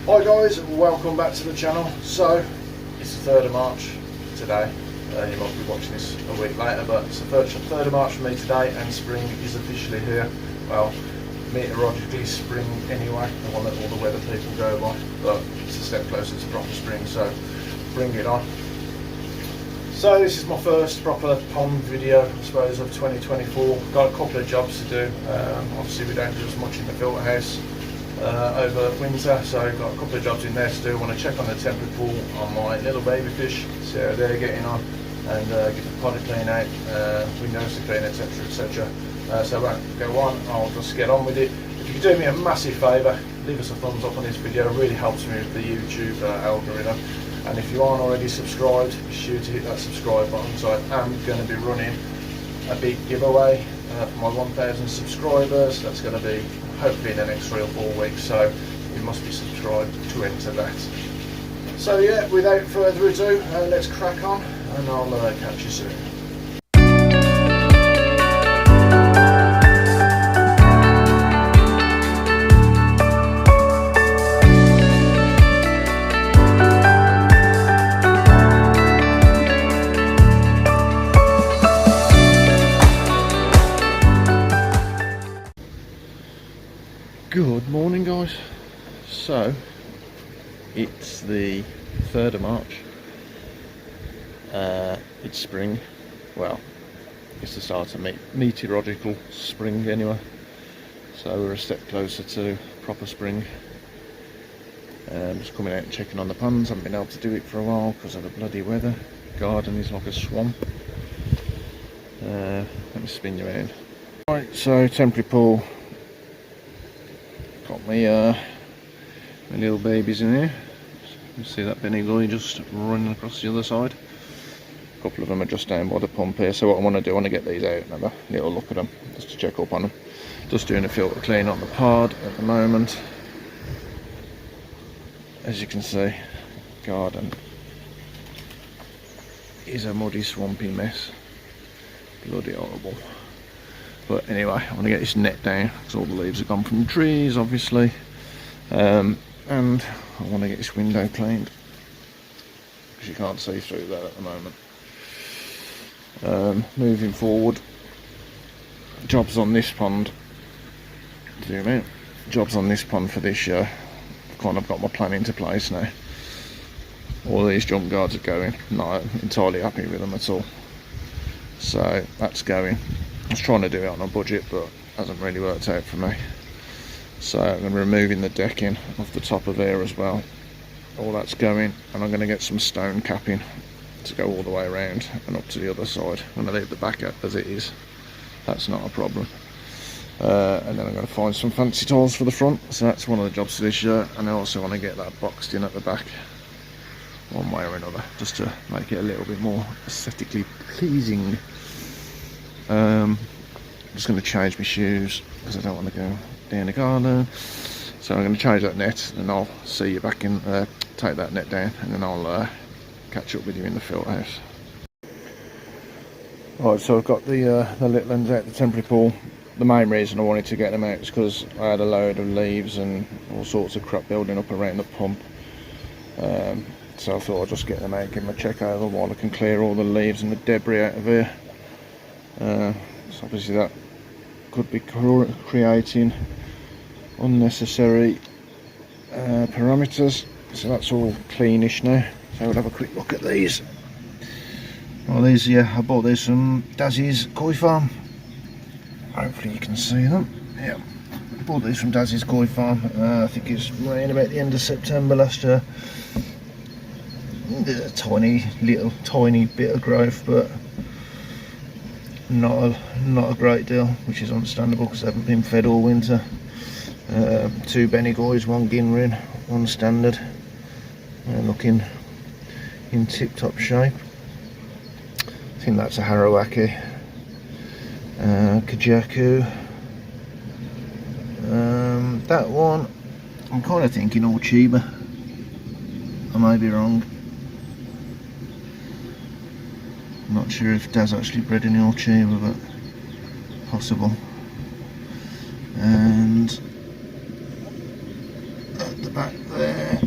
Hi guys, welcome back to the channel. So it's the 3rd of March today. You might be watching this a week later, but it's the 3rd of March for me today, and spring is officially here. Well, meteorologically spring anyway, the one that all the weather people go by, but it's a step closer to proper spring, so bring it on. So this is my first proper pond video, I suppose, of 2024. Got a couple of jobs to do. Obviously we don't do as much in the filter house over winter, so I've got a couple of jobs in there to do. I want to check on the temporary pool on my little baby fish, see how they're getting on, and get the potty clean out, windows to clean, etc, etc. So I won't go on, I'll just get on with it. If you could do me a massive favour, leave us a thumbs up on this video, it really helps me with the YouTube algorithm. And if you aren't already subscribed, be sure to hit that subscribe button. So I am going to be running a big giveaway for my 1,000 subscribers. That's going to be hopefully in the next 3 or 4 weeks, so you must be subscribed to enter that. So yeah, without further ado, let's crack on, and I'll catch you soon. Good morning guys. So it's the 3rd of March. It's spring. Well, it's the start of meteorological spring anyway, so we're a step closer to proper spring. Just coming out and checking on the ponds. Haven't been able to do it for a while because of the bloody weather. Garden is like a swamp. Let me spin you around. Right, so temporary pool. Got my little babies in here. You see that Benny guy just running across the other side. A couple of them are just down by the pump here. So what I want to do, I want to get these out and have a little look at them, just to check up on them. Just doing a filter clean on the pod at the moment. As you can see, garden is a muddy, swampy mess. Bloody horrible. But anyway, I want to get this net down because all the leaves have gone from the trees, obviously. And I want to get this window cleaned because you can't see through that at the moment. Moving forward, jobs on this pond. Zoom out. Jobs on this pond for this year. I've kind of got my plan into place now. All these jump guards are going. Not entirely happy with them at all. So that's going. I was trying to do it on a budget, but it hasn't really worked out for me. So I'm removing the decking off the top of here as well. All that's going, and I'm going to get some stone capping to go all the way around and up to the other side. I'm going to leave the back as it is. That's not a problem. And then I'm going to find some fancy tiles for the front. So that's one of the jobs for this year. And I also want to get that boxed in at the back, one way or another, just to make it a little bit more aesthetically pleasing. I'm just going to change my shoes because I don't want to go down the garden. So I'm going to change that net, and I'll see you back in. Take that net down, and then I'll catch up with you in the filter house. Right, so I've got the little ends out the temporary pool. The main reason I wanted to get them out is because I had a load of leaves and all sorts of crap building up around the pump. So I thought I'd just get them out, give them a check over while I can clear all the leaves and the debris out of here. So obviously that could be creating unnecessary parameters. So that's all cleanish now. So we'll have a quick look at these. Well, these, yeah, I bought these from Dazzy's Koi Farm. Hopefully you can see them. Yeah, I bought these from Dazzy's Koi Farm. I think it's rained about the end of September last year. There's a tiny bit of growth, but not a great deal, which is understandable because they haven't been fed all winter. 2 Benny Goys, 1 Ginrin, 1 standard, looking in tip-top shape. I think that's a Harawaki, Kajaku. That one, I'm kind of thinking all Chiba. I may be wrong. I'm not sure if Daz actually bred any old Chiba, but possible. And back there.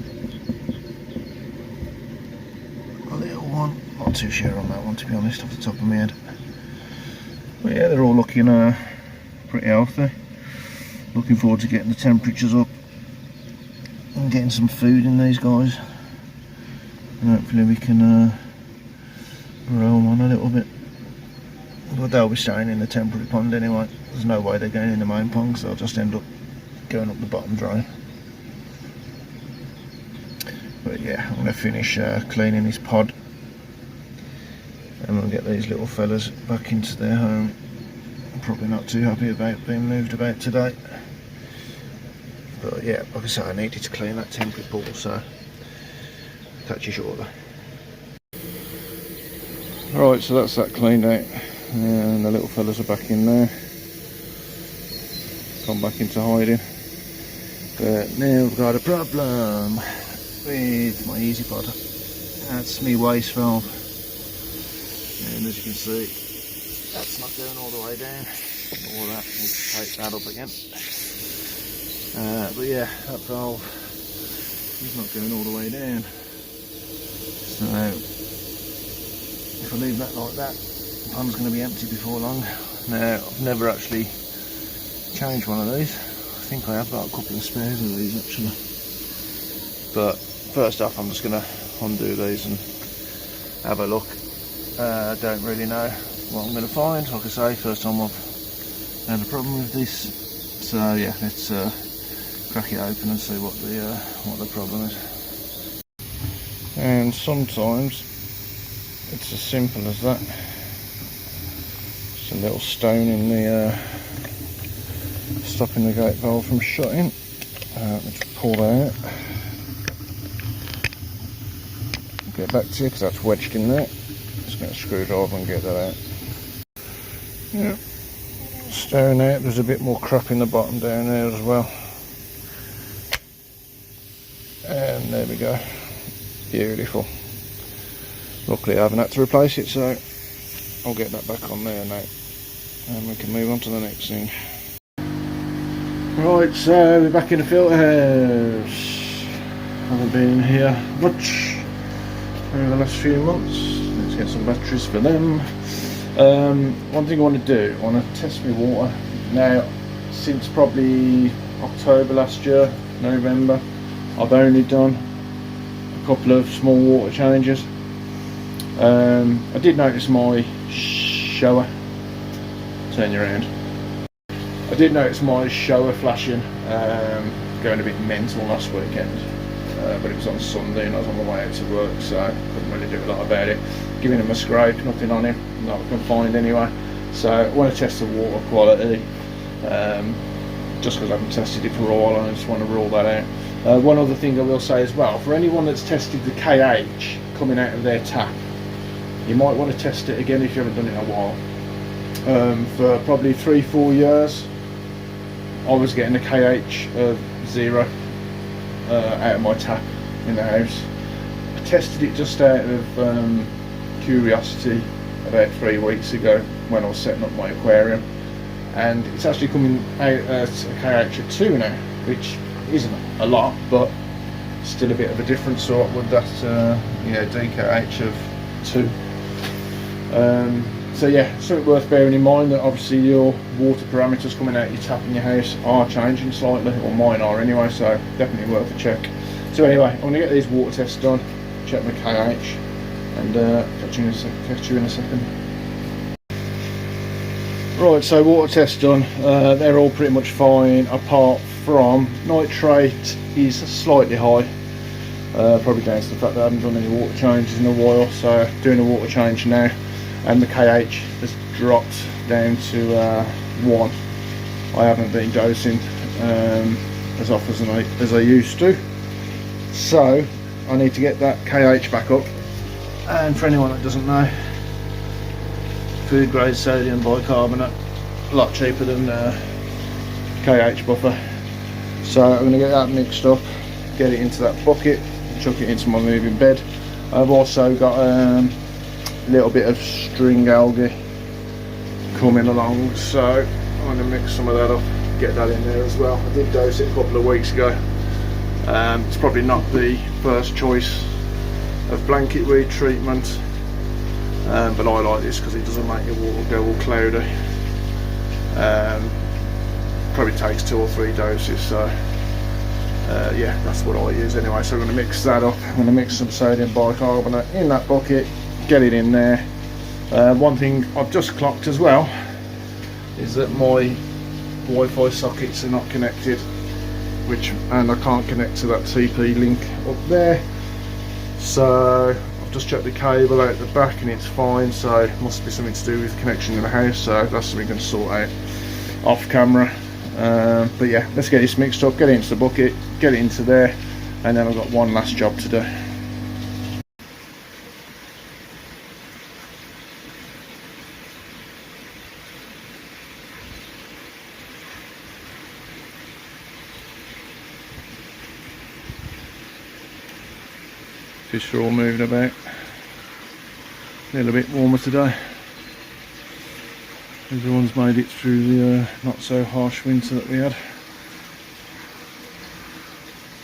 A little one. Not too sure on that one, to be honest, off the top of my head. But yeah, they're all looking pretty healthy. Looking forward to getting the temperatures up and getting some food in these guys. And hopefully we can grow them on a little bit. But they'll be staying in the temporary pond anyway. There's no way they're going in the main pond, so they'll just end up going up the bottom drain. But yeah, I'm going to finish cleaning this pod, and we'll get these little fellas back into their home. I'm probably not too happy about being moved about today. But yeah, like I said, I needed to clean that temporary pool, so I'll catch you shortly. Right, so that's that cleaned out, and the little fellas are back in there. Gone back into hiding. But now we've got a problem with my EasyPod. That's my waste valve, and as you can see, that's not going all the way down. All that, need to take that up again. But yeah, that valve is not going all the way down. So if I leave that like that, the pond's going to be empty before long. Now, I've never actually changed one of these. I think I have got a couple of spares of these actually. But first off, I'm just going to undo these and have a look. Don't really know what I'm going to find. Like I say, first time I've had a problem with this. So yeah, let's crack it open and see what the problem is. And sometimes it's as simple as that. Just a little stone in the stopping the gate valve from shutting. Let's pull that out. Get back to you because that's wedged in there. Just get a screwdriver and get that out. Yeah, stone out. There's a bit more crap in the bottom down there as well. And there we go. Beautiful. Luckily I haven't had to replace it, so I'll get that back on there now. And we can move on to the next thing. Right, so we're back in the filter house. Haven't been here much over the last few months. Let's get some batteries for them. One thing I want to do, I want to test my water. Now, since probably October last year, November, I've only done a couple of small water changes. I did notice my shower, turn you around. I did notice my shower flashing, going a bit mental last weekend, but it was on Sunday and I was on my way out to work, so I couldn't really do a lot about it. Giving him a scrape, nothing on him, not I can find anyway. So I want to test the water quality, just because I haven't tested it for a while, and I just want to rule that out. One other thing I will say as well, for anyone that's tested the KH coming out of their tap, you might want to test it again if you haven't done it in a while. For probably 3-4 years, I was getting a KH of 0 out of my tap in the house. I tested it just out of curiosity about 3 weeks ago when I was setting up my aquarium, and it's actually coming out at a KH of 2 now, which isn't a lot, but still a bit of a difference sort with that DKH of 2. So yeah, something worth bearing in mind, that obviously your water parameters coming out your tap in your house are changing slightly, or mine are anyway, so definitely worth a check. So anyway, I'm going to get these water tests done, check my KH, and catch you in a second. Right, so water tests done, they're all pretty much fine, apart from nitrate is slightly high, probably down to the fact that I haven't done any water changes in a while, so doing a water change now. And the KH has dropped down to 1. I haven't been dosing as often as I used to, so I need to get that KH back up. And for anyone that doesn't know, food grade sodium bicarbonate, a lot cheaper than KH buffer. So I'm going to get that mixed up, get it into that bucket, and chuck it into my moving bed. I've also got a little bit of string algae coming along, so I'm going to mix some of that up, get that in there as well. I did dose it a couple of weeks ago, It's probably not the first choice of blanket weed treatment, but I like this because it doesn't make your water go all cloudy. Probably takes 2 or 3 doses, so yeah, that's what I use anyway. So I'm going to mix that up. I'm going to mix some sodium bicarbonate in that bucket, get it in there. One thing I've just clocked as well is that my Wi-Fi sockets are not connected, and I can't connect to that TP link up there. So I've just checked the cable out the back and it's fine, so it must be something to do with the connection in the house, so that's something we can sort out off camera. But yeah, let's get this mixed up, get it into the bucket, get it into there, and then I've got one last job to do. Fish are all moving about. A little bit warmer today. Everyone's made it through the not so harsh winter that we had.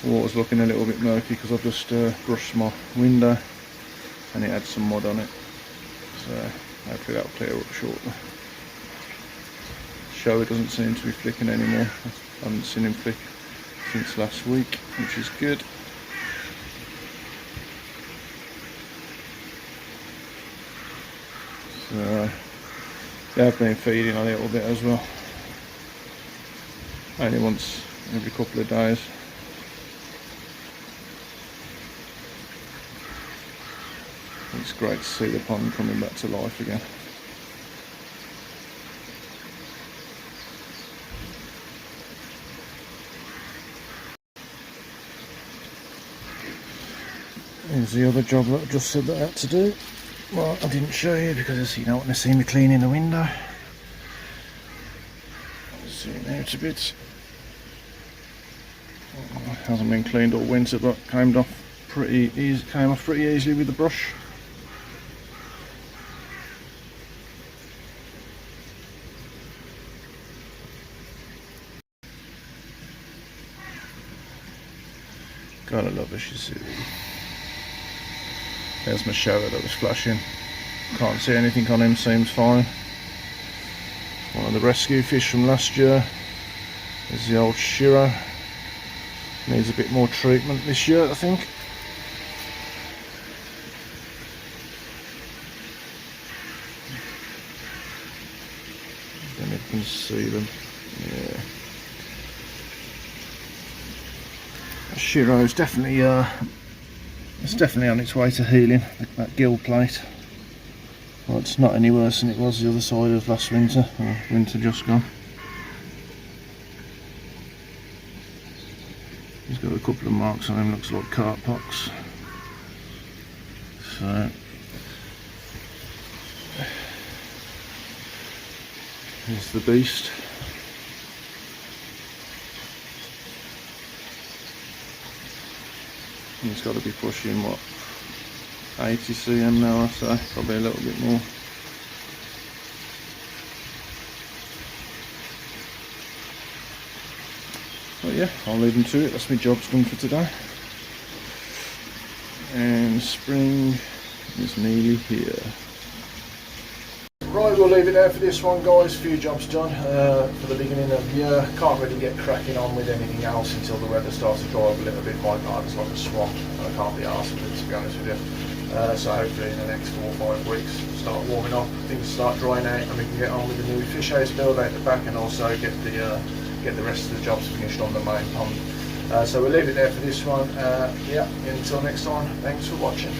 The water's looking a little bit murky because I've just brushed my window and it had some mud on it. So hopefully that'll clear up shortly. The shower doesn't seem to be flicking anymore. I haven't seen him flick since last week, which is good. So they have been feeding a little bit as well, only once every couple of days. It's great to see the pond coming back to life again. Here's the other job that I just said that I had to do. Well, I didn't show you because you don't want to see me cleaning the window. Zoom out a bit. Oh, it hasn't been cleaned all winter, but came off pretty easily with the brush. Gotta love a Shih. There's my shower that was flashing. Can't see anything on him, seems fine. One of the rescue fish from last year. There's the old Shiro. Needs a bit more treatment this year, I think. Then you can see them. Yeah. Shiro's definitely it's definitely on its way to healing, that gill plate. Well, it's not any worse than it was the other side of last winter, or winter just gone. He's got a couple of marks on him, looks like cart pox. So here's the beast. He's got to be pushing what, 80 cm now or so, probably a little bit more. But yeah, I'll leave him to it. That's my job's done for today. And spring is nearly here. Right, we'll leave it there for this one, guys. A few jobs done for the beginning of the year. Can't really get cracking on with anything else until the weather starts to dry up a little bit. My garden's like a swamp and I can't be arsed with it, to be honest with you. So hopefully in the next 4 or 5 weeks start warming up, things start drying out and we can get on with the new fish house build out the back and also get the rest of the jobs finished on the main pond. So we'll leave it there for this one. Yeah, until next time, thanks for watching.